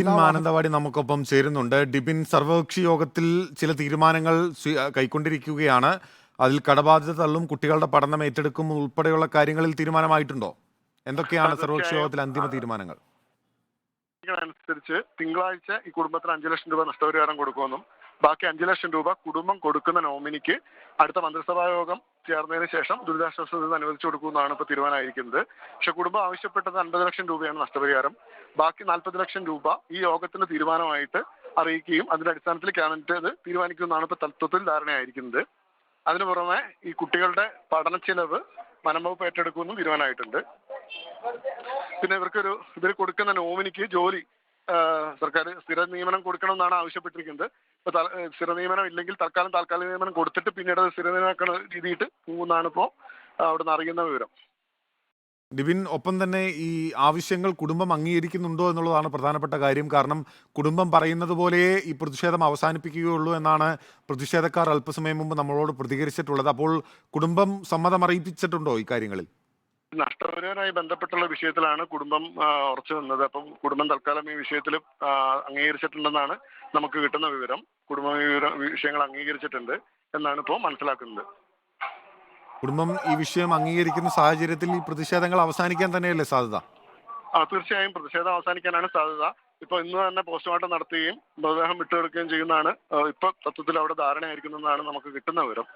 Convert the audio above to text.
ഡിബിൻ മാനന്തവാടി നമുക്കൊപ്പം ചേരുന്നുണ്ട്. ഡിബിൻ, സർവകക്ഷി യോഗത്തിൽ ചില തീരുമാനങ്ങൾ കൈക്കൊണ്ടിരിക്കുകയാണ്. അതിൽ കടബാധ്യത തള്ളും, കുട്ടികളുടെ പഠനം ഏറ്റെടുക്കും ഉൾപ്പെടെയുള്ള കാര്യങ്ങളിൽ തീരുമാനമായിട്ടുണ്ടോ? എന്തൊക്കെയാണ് സർവകക്ഷി യോഗത്തിൽ അന്തിമ തീരുമാനങ്ങൾ? അനുസരിച്ച് തിങ്കളാഴ്ച ഈ കുടുംബത്തിന് 5 ലക്ഷം രൂപ നഷ്ടപരിഹാരം കൊടുക്കുമെന്നും ബാക്കി 5 ലക്ഷം രൂപ കുടുംബം കൊടുക്കുന്ന നോമിനിക്ക് അടുത്ത മന്ത്രിസഭാ യോഗം ചേർന്നതിന് ശേഷം ദുരിതാശ്വാസ നിധി അനുവദിച്ചു കൊടുക്കുമെന്നാണ് ഇപ്പോൾ തീരുമാനമായിരിക്കുന്നത്. പക്ഷെ കുടുംബം ആവശ്യപ്പെട്ടത് 50 ലക്ഷം രൂപയാണ് നഷ്ടപരിഹാരം. ബാക്കി 40 ലക്ഷം രൂപ ഈ യോഗത്തിന്റെ തീരുമാനമായിട്ട് അറിയിക്കുകയും അതിന്റെ അടിസ്ഥാനത്തിൽ ക്യാബിനറ്റ് അത് തീരുമാനിക്കുമെന്നാണ് ഇപ്പോൾ തത്വത്തിൽ ധാരണയായിരിക്കുന്നത്. അതിനു പുറമെ ഈ കുട്ടികളുടെ പഠന ചെലവ് വനംവകുപ്പ് ഏറ്റെടുക്കുമെന്നും തീരുമാനമായിട്ടുണ്ട്. പിന്നെ ഇവർ കൊടുക്കുന്ന നോമിനിക്ക് ജോലി സർക്കാർ സ്ഥിര നിയമനം കൊടുക്കണമെന്നാണ് ആവശ്യപ്പെട്ടിരിക്കുന്നത്. ഇപ്പൊ സ്ഥിര നിയമനം ഇല്ലെങ്കിൽ താൽക്കാലിക നിയമനം കൊടുത്തിട്ട് പിന്നീട് സ്ഥിര നിയമന രീതിയിട്ട് പോകുന്നതാണ് ഇപ്പോൾ അവിടെ നിന്ന് അറിയുന്ന വിവരം. ഡിബിൻ, ഒപ്പം തന്നെ ഈ ആവശ്യങ്ങൾ കുടുംബം അംഗീകരിക്കുന്നുണ്ടോ എന്നുള്ളതാണ് പ്രധാനപ്പെട്ട കാര്യം. കാരണം കുടുംബം പറയുന്നത് പോലെയേ ഈ പ്രതിഷേധം അവസാനിപ്പിക്കുകയുള്ളൂ എന്നാണ് പ്രതിഷേധക്കാർ അല്പസമയം മുമ്പ് നമ്മളോട് പ്രതികരിച്ചിട്ടുള്ളത്. അപ്പോൾ കുടുംബം സമ്മതം അറിയിപ്പിച്ചിട്ടുണ്ടോ ഈ കാര്യങ്ങളിൽ? നഷ്ടപരിഹാരവുമായി ബന്ധപ്പെട്ടുള്ള വിഷയത്തിലാണ് കുടുംബം ഉറച്ചു നിന്നത്. അപ്പം കുടുംബം തൽക്കാലം ഈ വിഷയത്തിൽ അംഗീകരിച്ചിട്ടുണ്ടെന്നാണ് നമുക്ക് കിട്ടുന്ന വിവരം. വിഷയങ്ങൾ അംഗീകരിച്ചിട്ടുണ്ട് എന്നാണ് ഇപ്പോൾ മനസ്സിലാക്കുന്നത്. കുടുംബം ഈ വിഷയം അംഗീകരിക്കുന്ന സാഹചര്യത്തിൽ ഈ പ്രതിഷേധങ്ങൾ അവസാനിക്കാൻ തന്നെയല്ലേ സാധ്യത? തീർച്ചയായും പ്രതിഷേധം അവസാനിക്കാനാണ് സാധ്യത. ഇപ്പൊ ഇന്ന് തന്നെ പോസ്റ്റ്മോർട്ടം നടത്തുകയും മൃതദേഹം വിട്ടുകൊടുക്കുകയും ചെയ്യുന്നതാണ് ഇപ്പൊ തത്വത്തിൽ അവിടെ ധാരണയായിരിക്കുന്നതെന്നാണ് നമുക്ക് കിട്ടുന്ന വിവരം.